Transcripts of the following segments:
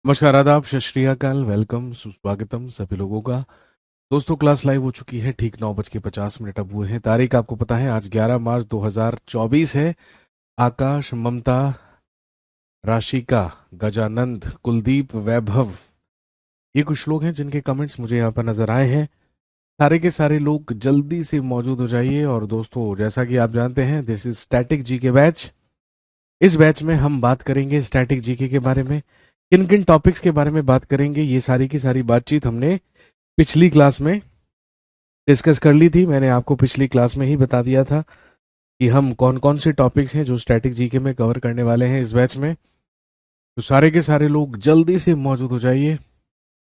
नमस्कार, आदाब, सत श्री अकाल, वेलकम, सुस्वागतम सभी लोगों का। दोस्तों, क्लास लाइव हो चुकी है। ठीक 9:50 अब हुए हैं। तारीख आपको पता है, आज 11 मार्च 2024 है। आकाश, ममता, राशिका, गजानंद, कुलदीप, वैभव, ये कुछ लोग हैं जिनके कमेंट्स मुझे यहाँ पर नजर आए हैं। सारे के सारे लोग जल्दी से मौजूद हो जाइए। और दोस्तों, जैसा कि आप जानते हैं, दिस इज स्टैटिक जी के बैच। इस बैच में हम बात करेंगे स्टैटिक जीके के बारे में। किन किन टॉपिक्स के बारे में बात करेंगे, ये सारी की सारी बातचीत हमने पिछली क्लास में डिस्कस कर ली थी। मैंने आपको पिछली क्लास में ही बता दिया था कि हम कौन कौन से टॉपिक्स हैं जो स्टैटिक जीके में कवर करने वाले हैं इस बैच में। तो सारे के सारे लोग जल्दी से मौजूद हो जाइए।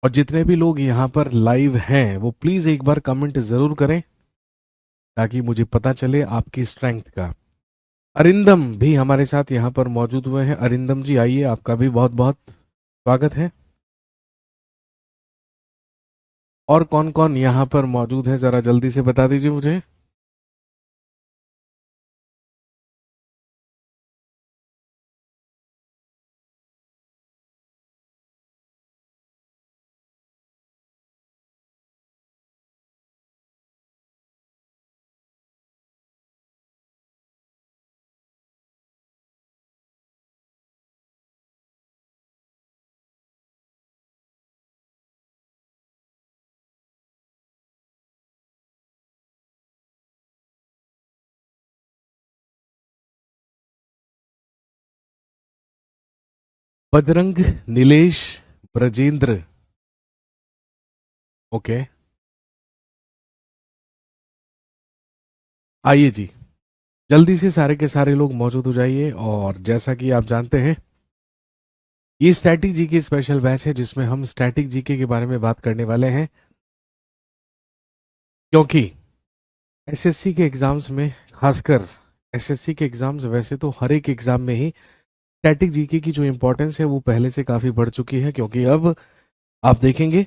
और जितने भी लोग यहाँ पर लाइव हैं वो प्लीज एक बार कमेंट जरूर करें, ताकि मुझे पता चले आपकी स्ट्रेंथ का। अरिंदम भी हमारे साथ यहाँ पर मौजूद हुए हैं। अरिंदम जी, आइए, आपका भी बहुत बहुत स्वागत है। और कौन कौन यहाँ पर मौजूद है, जरा जल्दी से बता दीजिए मुझे। बजरंग, नीलेश, ब्रजेंद्र, ओके, आइए जी, जल्दी से सारे के सारे लोग मौजूद हो जाइए। और जैसा कि आप जानते हैं, ये स्टैटिक जीके स्पेशल बैच है जिसमें हम स्टैटिक जीके के बारे में बात करने वाले हैं। क्योंकि एसएससी के एग्जाम्स में, खासकर एसएससी के एग्जाम्स, वैसे तो हर एक एग्जाम में ही स्टैटिक जीके की जो इंपॉर्टेंस है वो पहले से काफी बढ़ चुकी है। क्योंकि अब आप देखेंगे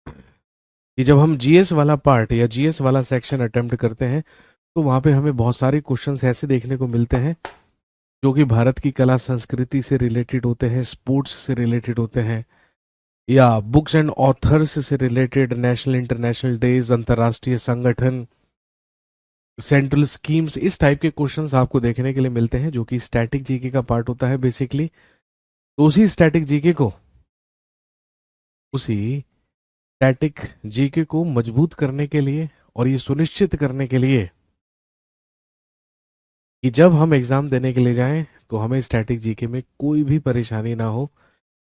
कि जब हम जीएस वाला पार्ट या जीएस वाला सेक्शन अटेम्प्ट करते हैं, तो वहां पे हमें बहुत सारे क्वेश्चंस ऐसे देखने को मिलते हैं जो कि भारत की कला संस्कृति से रिलेटेड होते हैं, स्पोर्ट्स से रिलेटेड होते हैं, या बुक्स एंड ऑथर्स से रिलेटेड, नेशनल इंटरनेशनल डेज, अंतर्राष्ट्रीय संगठन, सेंट्रल स्कीम्स, इस टाइप के क्वेश्चंस आपको देखने के लिए मिलते हैं, जो कि स्टैटिक जीके का पार्ट होता है बेसिकली। तो उसी स्टैटिक जीके को मजबूत करने के लिए और ये सुनिश्चित करने के लिए कि जब हम एग्जाम देने के लिए जाएं तो हमें स्टैटिक जीके में कोई भी परेशानी ना हो,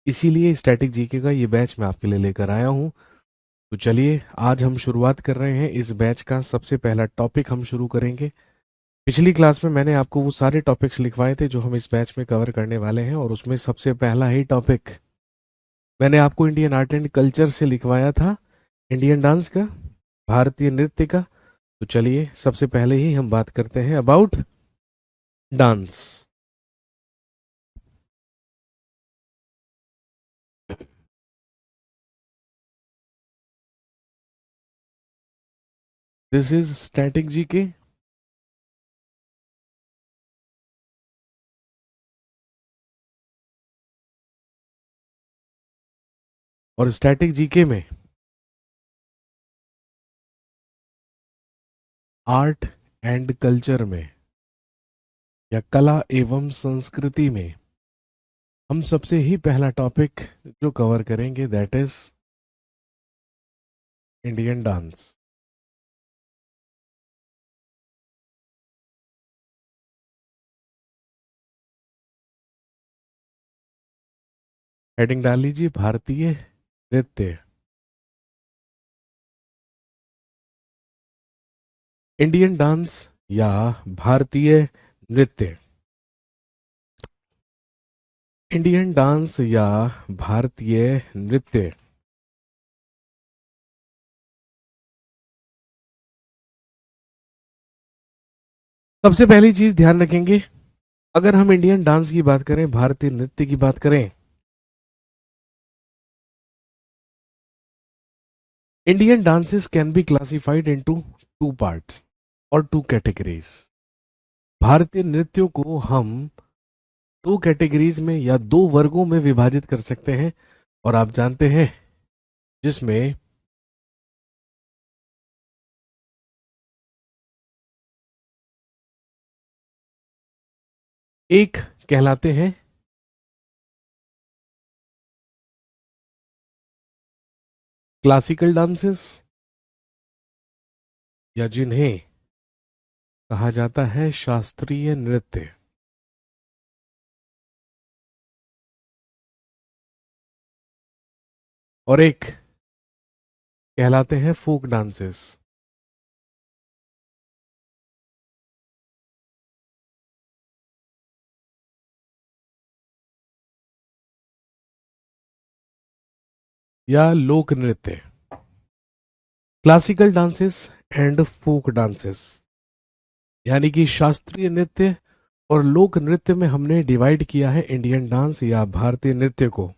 इसीलिए स्टैटिक जीके का ये बैच मैं आपके लिए लेकर आया हूं। तो चलिए, आज हम शुरुआत कर रहे हैं इस बैच का। सबसे पहला टॉपिक हम शुरू करेंगे। पिछली क्लास में मैंने आपको वो सारे टॉपिक्स लिखवाए थे जो हम इस बैच में कवर करने वाले हैं, और उसमें सबसे पहला ही टॉपिक मैंने आपको इंडियन आर्ट एंड कल्चर से लिखवाया था, इंडियन डांस का, भारतीय नृत्य का। तो चलिए, सबसे पहले ही हम बात करते हैं about dance. This is static GK. और स्टैटिक जीके में आर्ट एंड कल्चर में, या कला एवं संस्कृति में, हम सबसे ही पहला टॉपिक जो कवर करेंगे that is Indian dance. Heading डाल लीजिए, भारतीय नृत्य। इंडियन डांस या भारतीय नृत्य। इंडियन डांस या भारतीय नृत्य। सबसे पहली चीज ध्यान रखेंगे, अगर हम इंडियन डांस की बात करें, भारतीय नृत्य की बात करें, Indian dances can be classified into two parts और टू कैटेगरीज। भारतीय नृत्यों को हम दो कैटेगरीज में या दो वर्गों में विभाजित कर सकते हैं। और आप जानते हैं जिसमें एक कहलाते हैं क्लासिकल डांसेस, या जिन्हें कहा जाता है शास्त्रीय नृत्य। और एक कहलाते हैं फोक डांसेस। या लोक नृत्य। Classical dances and folk dances, यानी कि शास्त्रीय नृत्य और लोक नृत्य में हमने डिवाइड किया है इंडियन डांस या भारतीय नृत्य को।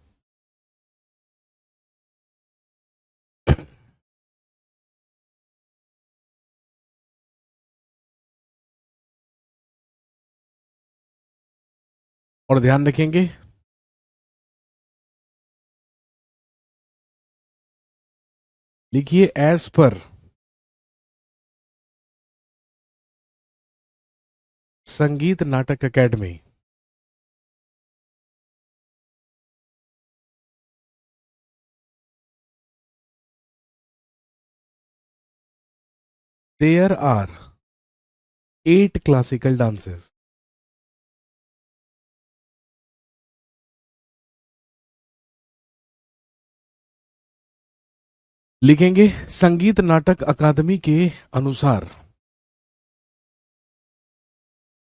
और ध्यान रखेंगे, लिखिए as per Sangeet Natak academy, there are 8 classical dances. लिखेंगे संगीत नाटक अकादमी के अनुसार,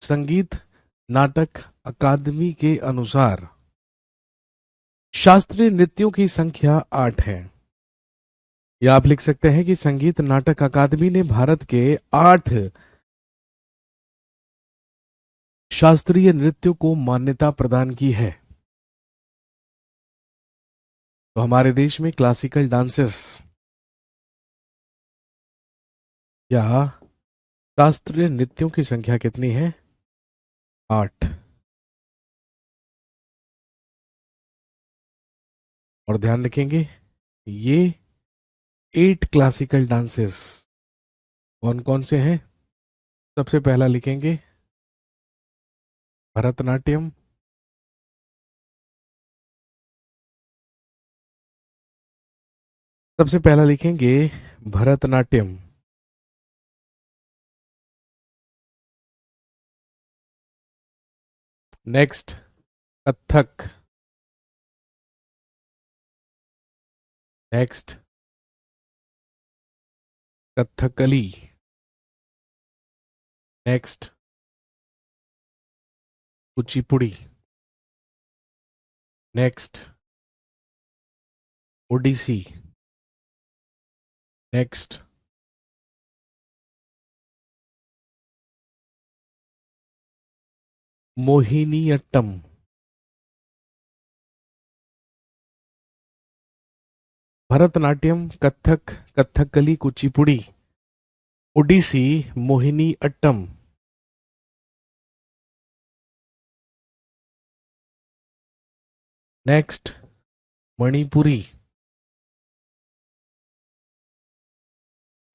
संगीत नाटक अकादमी के अनुसार शास्त्रीय नृत्यों की संख्या 8 है। या आप लिख सकते हैं कि संगीत नाटक अकादमी ने भारत के 8 शास्त्रीय नृत्यों को मान्यता प्रदान की है। तो हमारे देश में क्लासिकल डांसेस या शास्त्रीय नृत्यों की संख्या कितनी है? 8। और ध्यान रखेंगे ये 8 क्लासिकल डांसेस कौन कौन से हैं? सबसे पहला लिखेंगे भरतनाट्यम, सबसे पहला लिखेंगे Bharatanatyam. Next Kathak, next Kathakali, next Kuchipudi, next Odissi, next Mohiniyattam, Bharatanatyam, Kathak, Kathakali, Kuchipudi, Odissi, Mohiniyattam. Next Manipuri,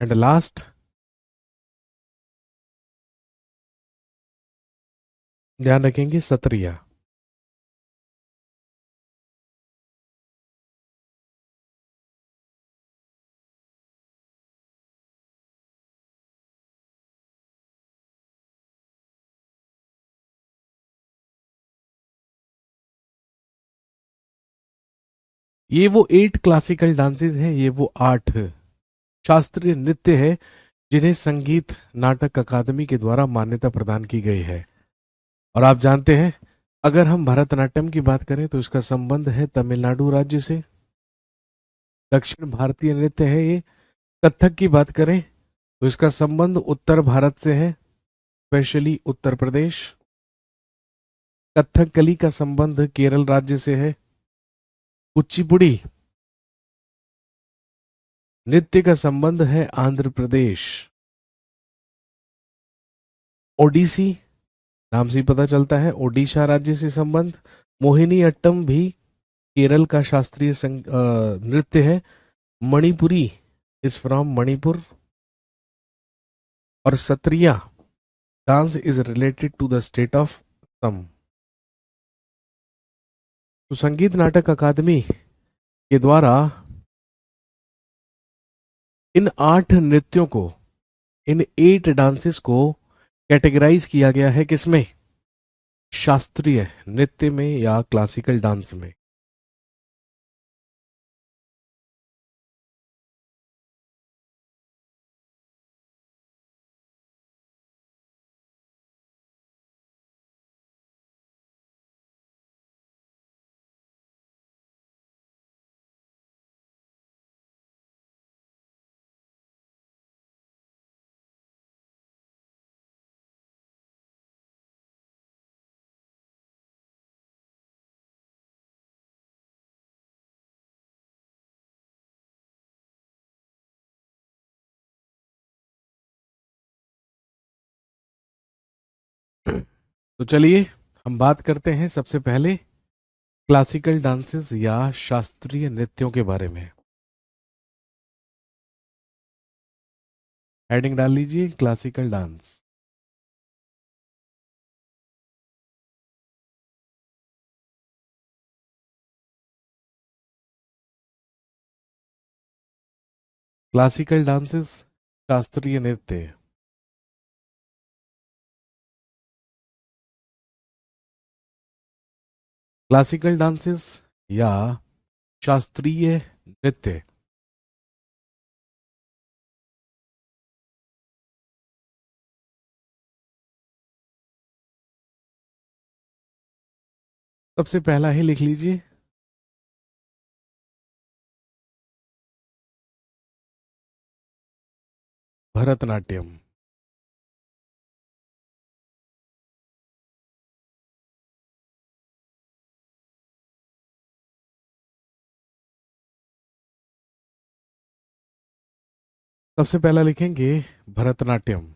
and last ध्यान रखेंगे सत्रिया। ये वो 8 क्लासिकल डांसेस हैं, ये वो 8 शास्त्रीय नृत्य है जिन्हें संगीत नाटक अकादमी के द्वारा मान्यता प्रदान की गई है। और आप जानते हैं अगर हम भरतनाट्यम की बात करें तो इसका संबंध है तमिलनाडु राज्य से, दक्षिण भारतीय नृत्य है ये। कथक की बात करें तो इसका संबंध उत्तर भारत से है, स्पेशली उत्तर प्रदेश। कथकली का संबंध केरल राज्य से है। कुचिपुड़ी नृत्य का संबंध है आंध्र प्रदेश। ओडिसी नाम से ही पता चलता है। ओडिशा राज्य से संबंध। मोहिनी अट्टम भी केरल का शास्त्रीय नृत्य है। Manipuri is from Manipur. और Sattriya dance is related to the state of Assam. तो संगीत नाटक अकादमी के द्वारा इन 8 नृत्यों को, इन 8 डांसेस को कैटेगराइज किया गया है किसमें? शास्त्रीय नृत्य में या क्लासिकल डांस में। तो चलिए हम बात करते हैं सबसे पहले क्लासिकल डांसेस या शास्त्रीय नृत्यों के बारे में। हेडिंग डाल लीजिए क्लासिकल डांस। क्लासिकल डांसेस शास्त्रीय नृत्य। क्लासिकल डांसेस या शास्त्रीय नृत्य। सबसे पहला ही लिख लीजिए भरतनाट्यम। सबसे पहला लिखेंगे भरतनाट्यम।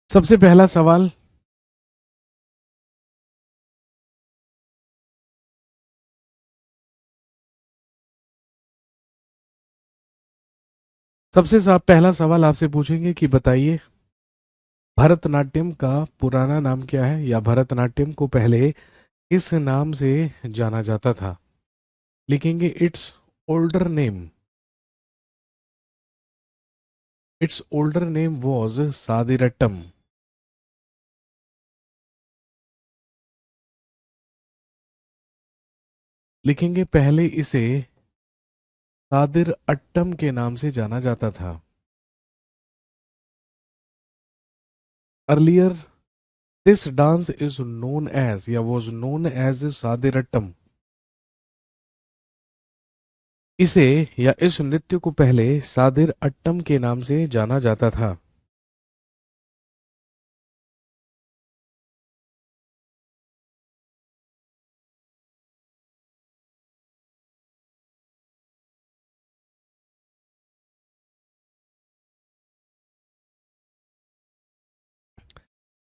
सबसे पहला सवाल, पहला सवाल आपसे पूछेंगे कि बताइए भरतनाट्यम का पुराना नाम क्या है, या भरतनाट्यम को पहले किस नाम से जाना जाता था। लिखेंगे इट्स ओल्डर नेम वॉज सादिरट्टम। लिखेंगे पहले इसे सादिर अट्टम के नाम से जाना जाता था। Earlier this dance is known as या वॉज नोन एज सादिरट्टम। इसे या इस नृत्य को पहले सादिर अट्टम के नाम से जाना जाता था।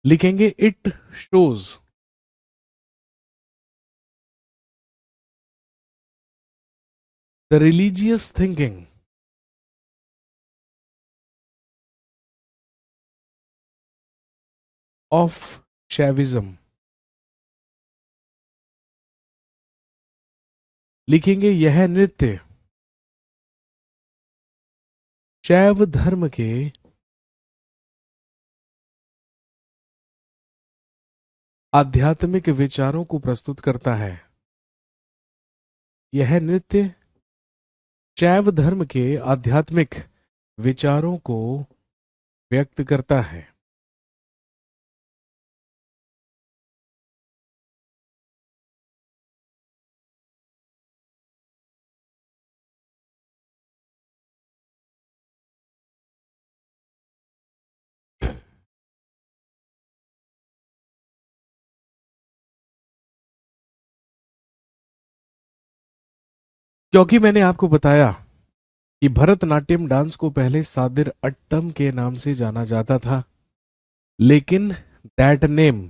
लिखेंगे it shows the religious thinking of Shaivism. लिखेंगे यह नृत्य शैव धर्म के आध्यात्मिक विचारों को प्रस्तुत करता है। यह नृत्य शैव धर्म के आध्यात्मिक विचारों को व्यक्त करता है। क्योंकि मैंने आपको बताया कि भरतनाट्यम डांस को पहले सादिर अट्टम के नाम से जाना जाता था, लेकिन that name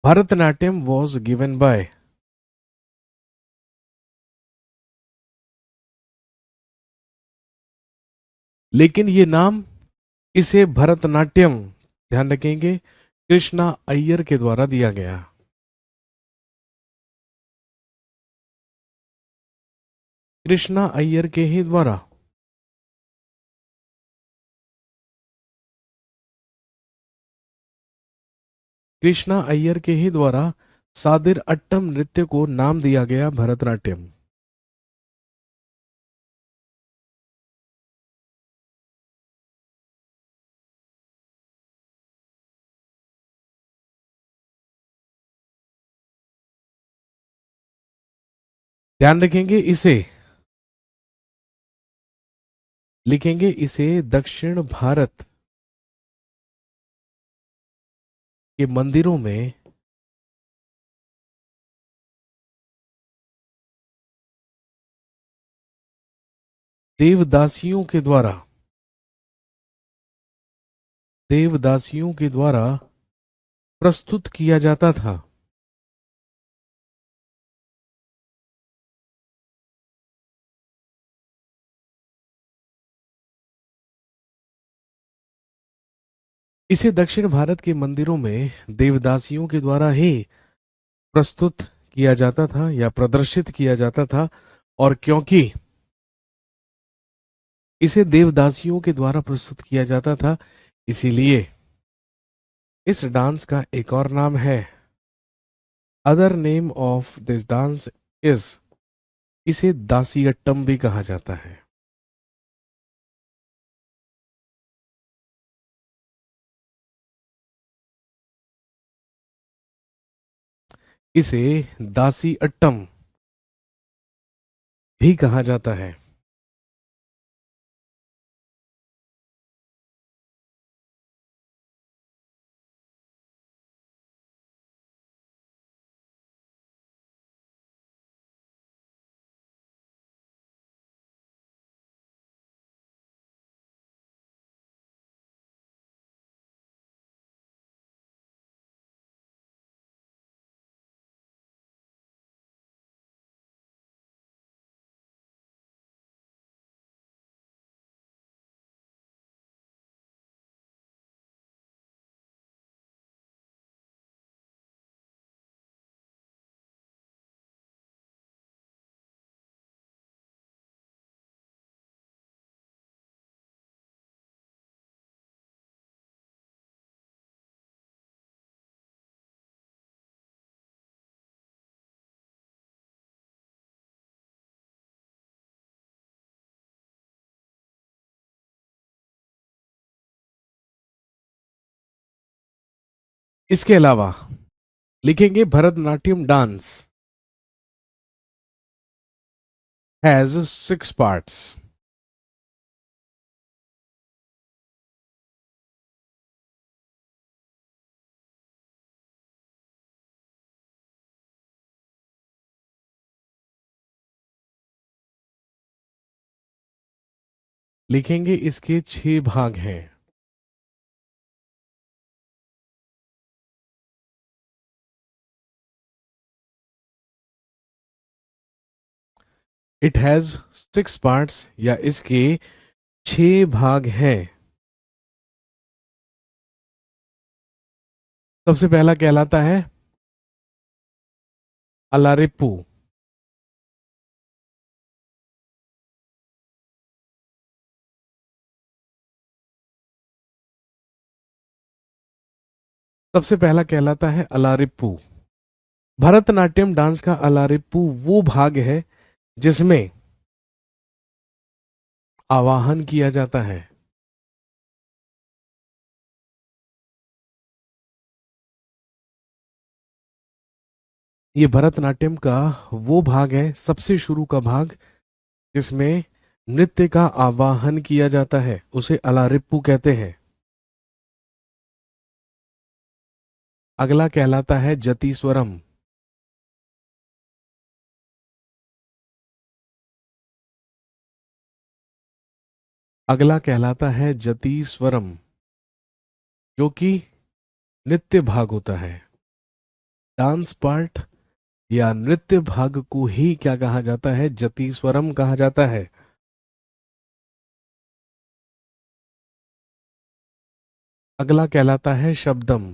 Bharatanatyam was given by लेकिन ये नाम इसे भरतनाट्यम, ध्यान रखेंगे, कृष्णा अय्यर के द्वारा दिया गया। कृष्णा अय्यर के ही द्वारा। कृष्णा अय्यर के ही द्वारा सादिर अट्टम नृत्य को नाम दिया गया भरतनाट्यम। ध्यान रखेंगे, इसे लिखेंगे, इसे दक्षिण भारत के मंदिरों में देवदासियों के द्वारा प्रस्तुत किया जाता था। इसे दक्षिण भारत के मंदिरों में देवदासियों के द्वारा ही प्रस्तुत किया जाता था या प्रदर्शित किया जाता था। और क्योंकि इसे देवदासियों के द्वारा प्रस्तुत किया जाता था, इसीलिए इस डांस का एक और नाम है, other name of this dance is, इसे दासियट्टम भी कहा जाता है। इसे दासी अट्टम भी कहा जाता है। इसके अलावा लिखेंगे, भरतनाट्यम डांस हैज 6 पार्ट्स। लिखेंगे, इसके 6 भाग हैं। इट हैज 6 पार्ट्स या इसके 6 भाग हैं। सबसे पहला कहलाता है अलारिप्पू। सबसे पहला कहलाता है अलारिप्पू। भरतनाट्यम डांस का अलारिप्पू वो भाग है जिसमें आवाहन किया जाता है। ये भरतनाट्यम का वो भाग है, सबसे शुरू का भाग, जिसमें नृत्य का आवाहन किया जाता है, उसे अलारिप्पू कहते हैं। अगला कहलाता है जति स्वरम। अगला कहलाता है जति स्वरम, जो कि नृत्य भाग होता है। डांस पार्ट या नृत्य भाग को ही क्या कहा जाता है? जति स्वरम कहा जाता है। अगला कहलाता है शब्दम।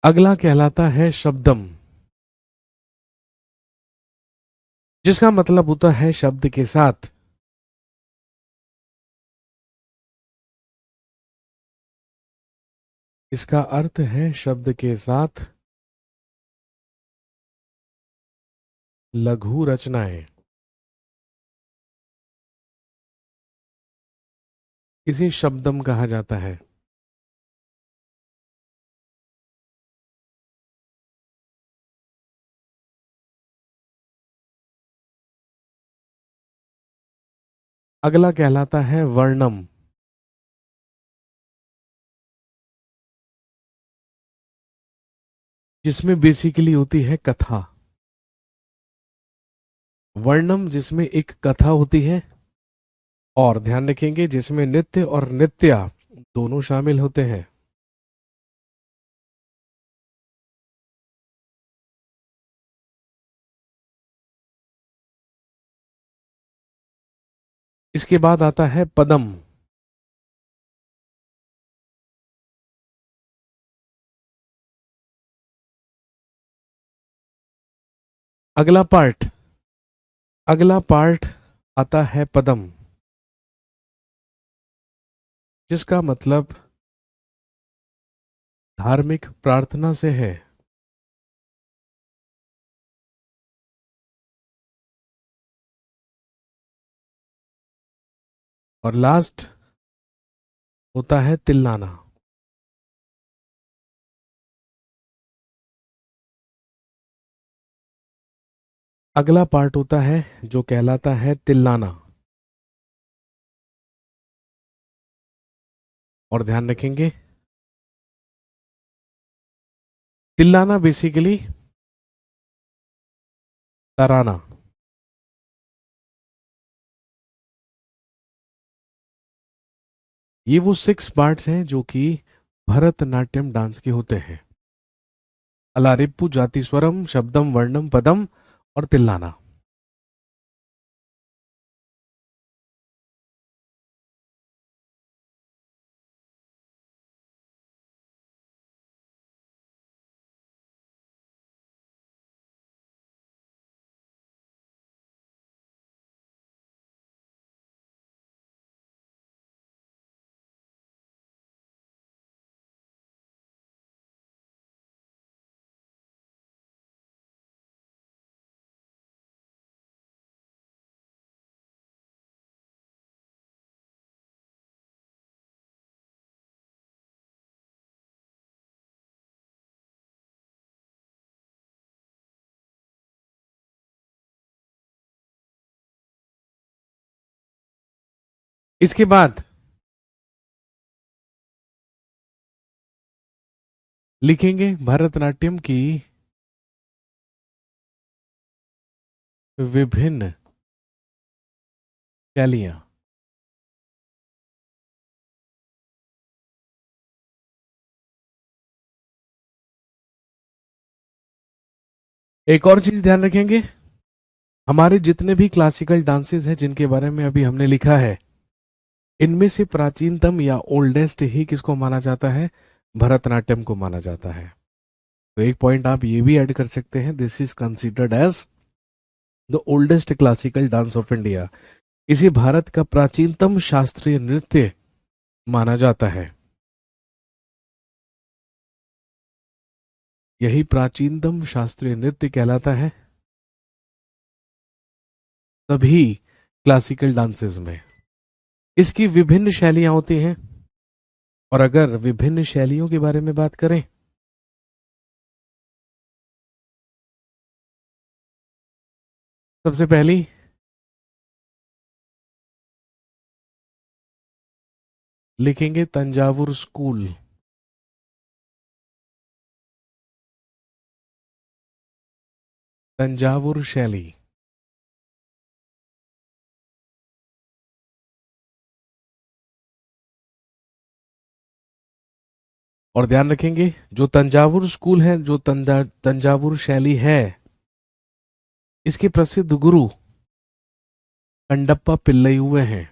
अगला कहलाता है शब्दम, जिसका मतलब होता है शब्द के साथ। इसका अर्थ है शब्द के साथ लघु रचनाएं। इसे शब्दम कहा जाता है। अगला कहलाता है वर्णम। जिसमें बेसिकली होती है कथा। वर्णम जिसमें एक कथा होती है, और ध्यान रखेंगे जिसमें नृत्य और नृत्या दोनों शामिल होते हैं। इसके बाद आता है पदम। अगला पार्ट आता है पदम, जिसका मतलब धार्मिक प्रार्थना से है। और लास्ट होता है तिल्लाना। अगला पार्ट होता है जो कहलाता है तिल्लाना। और ध्यान रखेंगे तिल्लाना बेसिकली तराना। ये वो 6 पार्ट्स हैं जो कि भरतनाट्यम डांस के होते हैं। अलारिप्पू, जाति स्वरम, शब्दम, वर्णम, पदम और तिल्लाना। इसके बाद लिखेंगे भरतनाट्यम की विभिन्न शैलियां। एक और चीज ध्यान रखेंगे, हमारे जितने भी क्लासिकल डांसेस हैं जिनके बारे में अभी हमने लिखा है, इनमें से प्राचीनतम या ओल्डेस्ट ही किसको माना जाता है? भरतनाट्यम को माना जाता है। तो एक पॉइंट आप ये भी ऐड कर सकते हैं, this is considered as the oldest classical dance of India. इसे भारत का प्राचीनतम शास्त्रीय नृत्य माना जाता है। यही प्राचीनतम शास्त्रीय नृत्य कहलाता है सभी क्लासिकल डांसेस में। इसकी विभिन्न शैलियां होती हैं, और अगर विभिन्न शैलियों के बारे में बात करें सबसे पहली लिखेंगे तंजावुर स्कूल। तंजावुर शैली। और ध्यान रखेंगे जो तंजावुर स्कूल है, जो तंजावुर शैली है, इसके प्रसिद्ध गुरु कंडप्पा पिल्लई हुए हैं।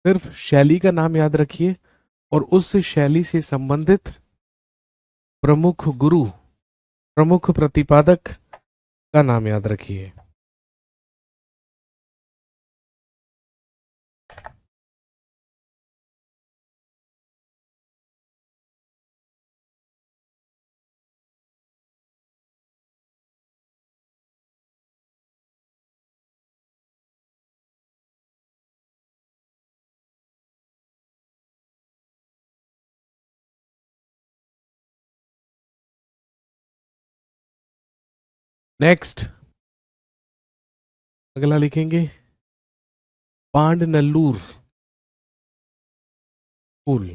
सिर्फ शैली का नाम याद रखिए और उस शैली से संबंधित प्रमुख गुरु, प्रमुख प्रतिपादक का नाम याद रखिए। नेक्स्ट अगला लिखेंगे पांडनल्लूर स्कूल।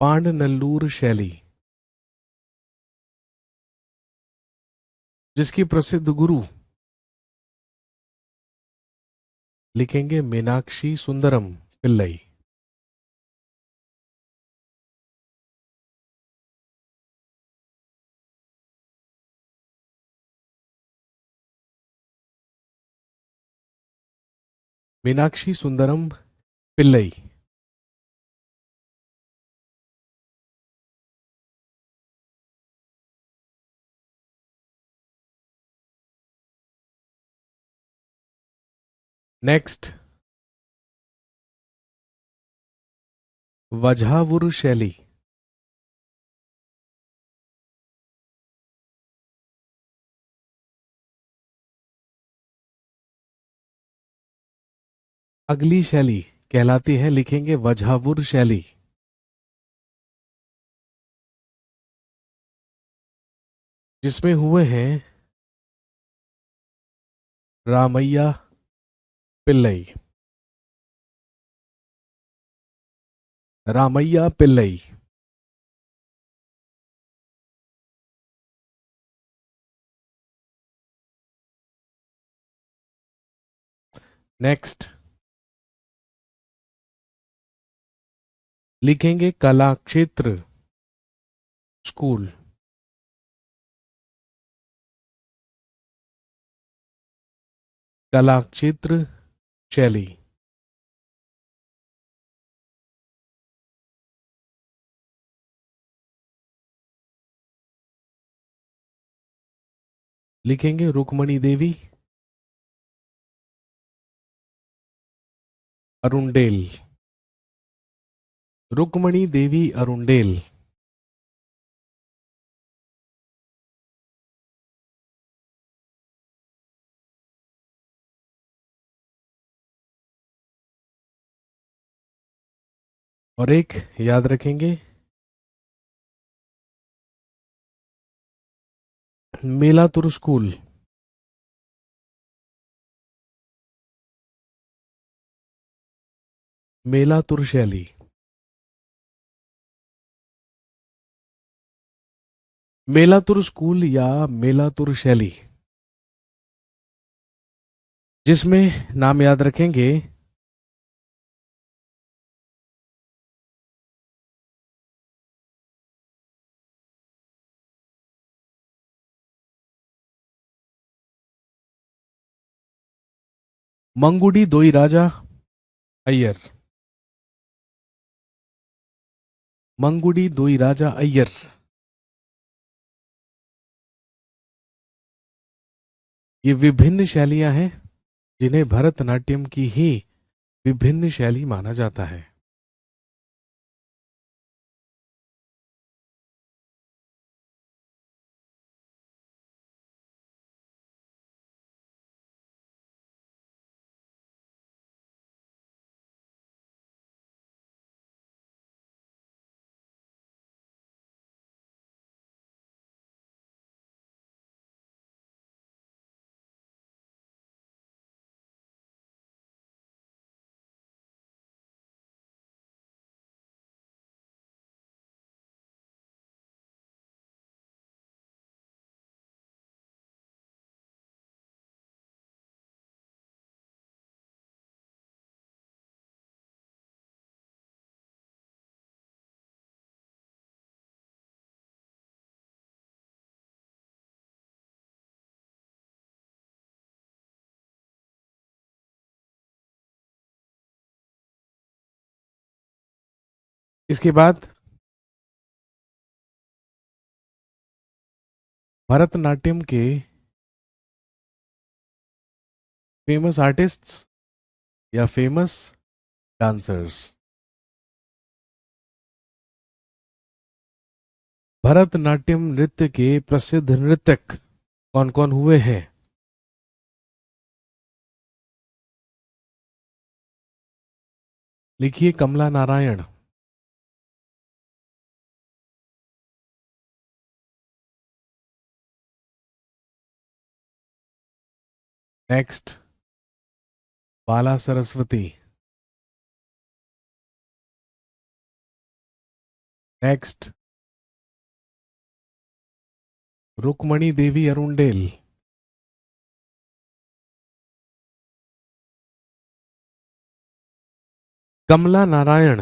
पांडनल्लूर शैली, जिसकी प्रसिद्ध गुरु लिखेंगे मीनाक्षी सुंदरम पिल्लई। मीनाक्षी सुंदरम पिल्लई। नेक्स्ट वजहावुर शैली। अगली शैली कहलाती है, लिखेंगे वजहावुर शैली, जिसमें हुए हैं रामैया पिल्लई। रामैया पिल्लई। नेक्स्ट लिखेंगे कला क्षेत्र स्कूल। कला क्षेत्र शैली। लिखेंगे रुक्मणी देवी अरुंडेल। रुक्मणी देवी अरुंडेल। और एक याद रखेंगे मेलातुर स्कूल। मेलातुर शैली। मेलातुर स्कूल या मेलातुर शैली, जिसमें नाम याद रखेंगे मंगुडी दोई राजा अय्यर। मंगुडी दोई राजा अय्यर। ये विभिन्न शैलियां हैं जिन्हें भरतनाट्यम की ही विभिन्न शैली माना जाता है। इसके बाद भरतनाट्यम के फेमस आर्टिस्ट्स या फेमस डांसर्स। भरतनाट्यम नृत्य के प्रसिद्ध नृत्यक कौन कौन हुए हैं? लिखिए Kamala Narayan. Next, Bala Saraswati. Next, Rukmini Devi Arundale. Kamala Narayan,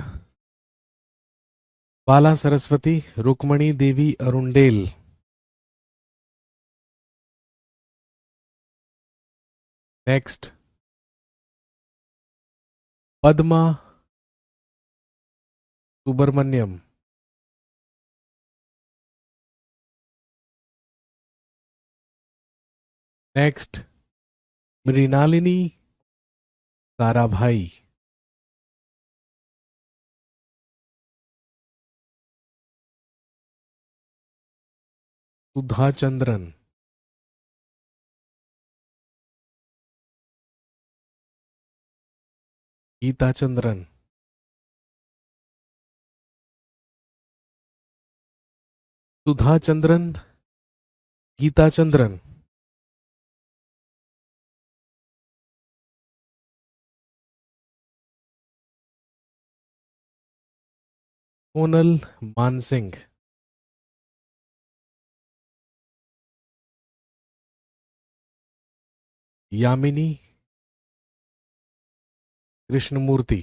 Bala Saraswati, Rukmini Devi Arundale. Next, Padma Subrahmanyam. Next, Mrinalini Sarabhai. Sudha Chandran. Geeta Chandran. Sudha Chandran, Geeta Chandran. Sonal Mansingh. Yamini Krishnamurthy.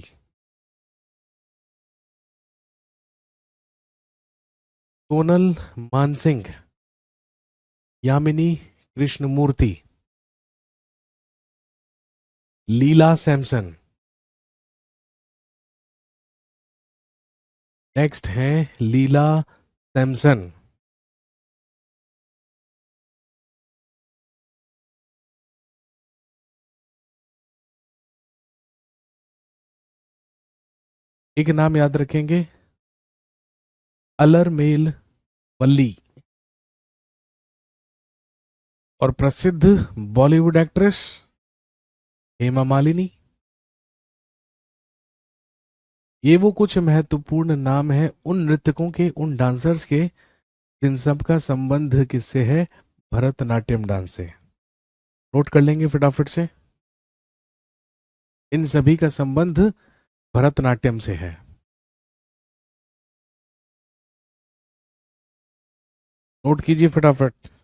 Sonal Mansingh, Yamini Krishnamurthy. Leela Samson. Next है लीला सैमसन। एक नाम याद रखेंगे, अलरमेल वल्ली। और प्रसिद्ध बॉलीवुड एक्ट्रेस हेमा मालिनी। ये वो कुछ महत्वपूर्ण नाम हैं उन नृत्यकों के, उन डांसर्स के, जिन सब का संबंध किससे है? भरतनाट्यम डांस से। नोट कर लेंगे फटाफट से। इन सभी का संबंध भरतनाट्यम से है। नोट कीजिए फटाफट।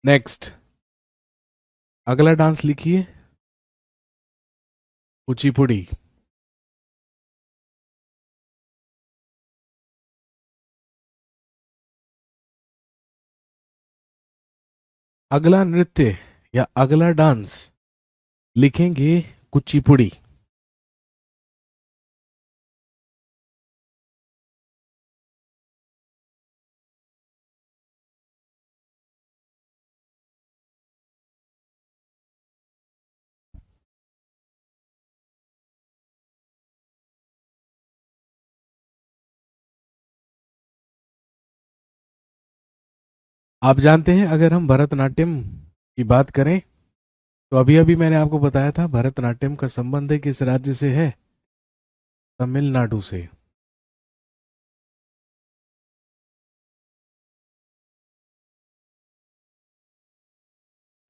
नेक्स्ट, अगला डांस लिखिए, कुचिपुड़ी। अगला नृत्य या अगला डांस लिखेंगे कुचिपुड़ी। आप जानते हैं, अगर हम भरतनाट्यम की बात करें तो अभी अभी मैंने आपको बताया था भरतनाट्यम का संबंध किस राज्य से है? तमिलनाडु से।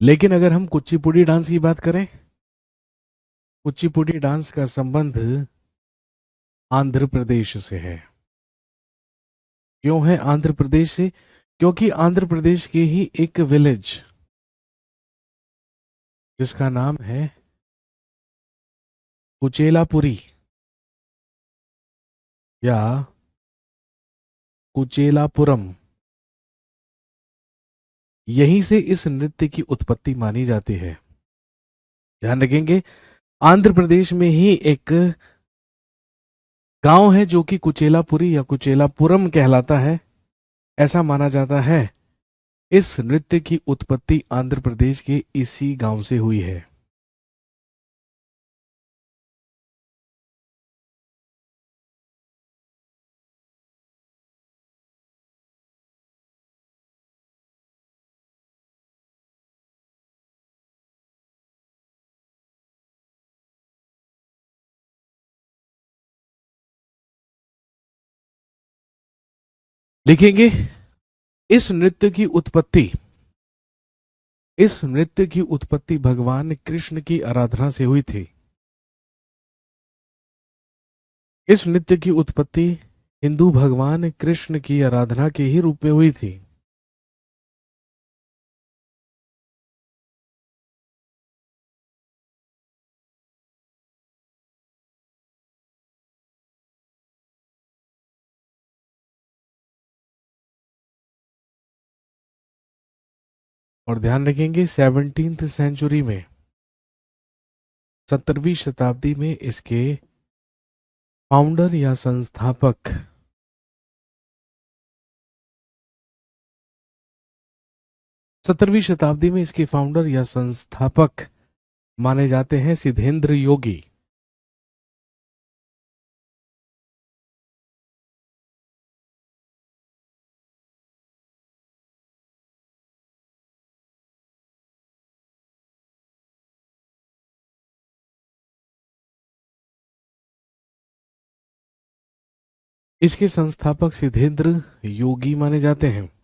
लेकिन अगर हम कुचिपुड़ी डांस की बात करें, कुचिपुड़ी डांस का संबंध आंध्र प्रदेश से है। क्यों है आंध्र प्रदेश से? क्योंकि आंध्र प्रदेश के ही एक विलेज जिसका नाम है कुचेलापुरी या कुचेलापुरम, यहीं से इस नृत्य की उत्पत्ति मानी जाती है। ध्यान रखेंगे, आंध्र प्रदेश में ही एक गांव है जो कि कुचेलापुरी या कुचेलापुरम कहलाता है। ऐसा माना जाता है इस नृत्य की उत्पत्ति आंध्र प्रदेश के इसी गांव से हुई है। लिखेंगे, इस नृत्य की उत्पत्ति इस नृत्य की उत्पत्ति भगवान कृष्ण की आराधना से हुई थी। इस नृत्य की उत्पत्ति हिंदू भगवान कृष्ण की आराधना के ही रूप में हुई थी। और ध्यान रखेंगे, 17th सेंचुरी में, 17वीं शताब्दी में इसके फाउंडर या संस्थापक 17वीं शताब्दी में इसके फाउंडर या संस्थापक माने जाते हैं सिद्धेंद्र योगी। इसके संस्थापक सिद्धेंद्र योगी माने जाते हैं।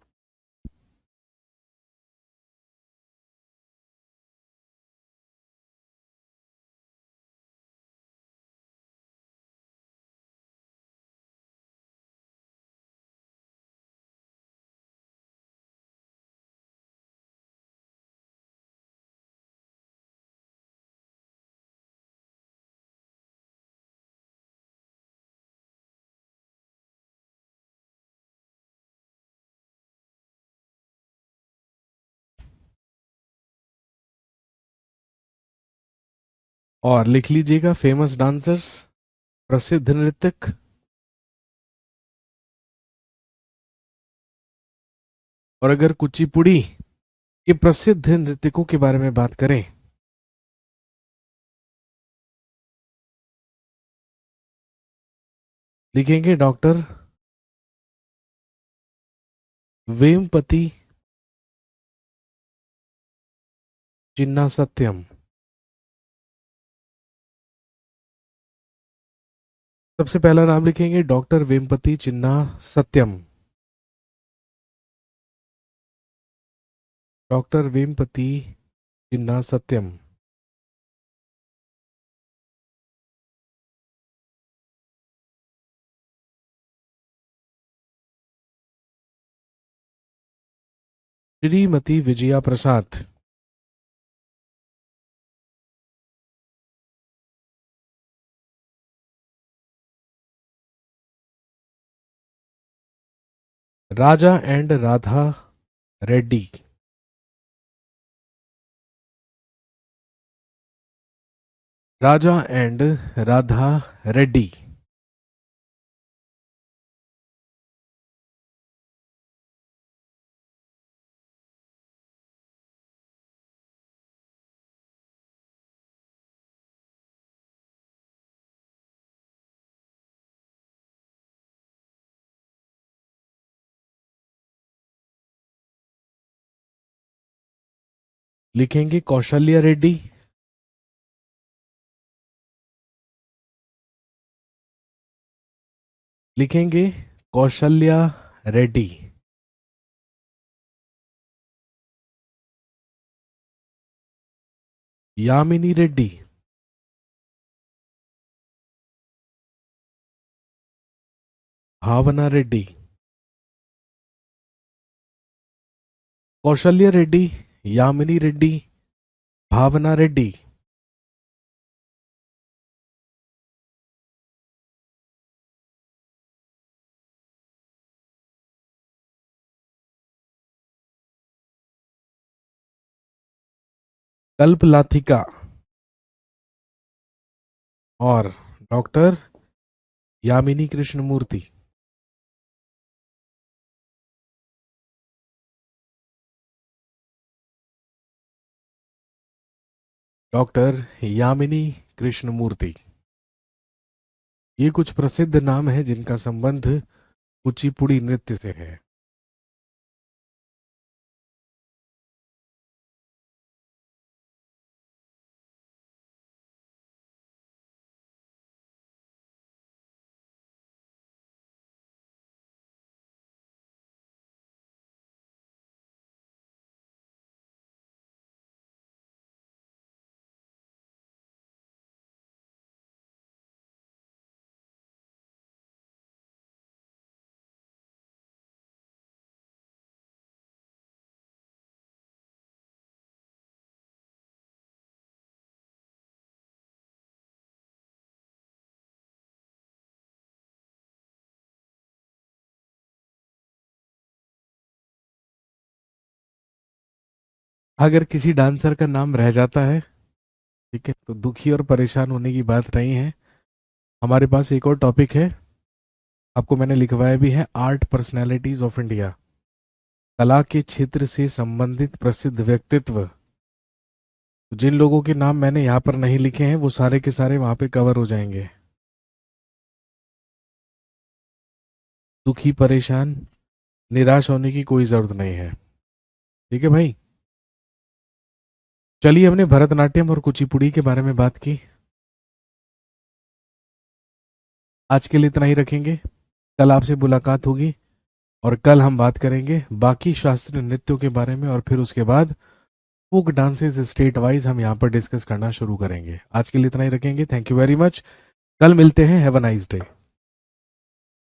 और लिख लीजिएगा, फेमस डांसर्स, प्रसिद्ध नृत्यक। और अगर कुचिपुड़ी के प्रसिद्ध नृत्यकों के बारे में बात करें, लिखेंगे डॉक्टर वेमपति चिन्ना सत्यम। सबसे पहला नाम लिखेंगे doctor Vempati Chinna Satyam. Doctor Vempati Chinna Satyam. Shrimati Vijaya Prasad. Raja and Radha Reddy. Raja and Radha Reddy. लिखेंगे कौशल्या रेड्डी। लिखेंगे कौशल्या रेड्डी। यामिनी रेड्डी। भावना रेड्डी। कौशल्या रेड्डी, यामिनी रेड्डी, भावना रेड्डी। कल्पलाथिका और डॉक्टर यामिनी कृष्णमूर्ति। डॉक्टर यामिनी कृष्णमूर्ति। ये कुछ प्रसिद्ध नाम है जिनका संबंध कुचिपुड़ी नृत्य से है। अगर किसी डांसर का नाम रह जाता है, ठीक है, तो दुखी और परेशान होने की बात नहीं है। हमारे पास एक और टॉपिक है, आपको मैंने लिखवाया भी है, आर्ट पर्सनैलिटीज ऑफ इंडिया। कला के क्षेत्र से संबंधित प्रसिद्ध व्यक्तित्व। तो जिन लोगों के नाम मैंने यहाँ पर नहीं लिखे हैं वो सारे के सारे वहां पे कवर हो जाएंगे। दुखी परेशान निराश होने की कोई जरूरत नहीं है, ठीक है भाई। चलिए, हमने भरतनाट्यम और कुचिपुड़ी के बारे में बात की, आज के लिए इतना ही रखेंगे। कल आपसे मुलाकात होगी और कल हम बात करेंगे बाकी शास्त्रीय नृत्यों के बारे में, और फिर उसके बाद फोक डांसेस स्टेट वाइज हम यहाँ पर डिस्कस करना शुरू करेंगे। आज के लिए इतना ही रखेंगे। Thank you very much. कल मिलते हैं। Have a nice day.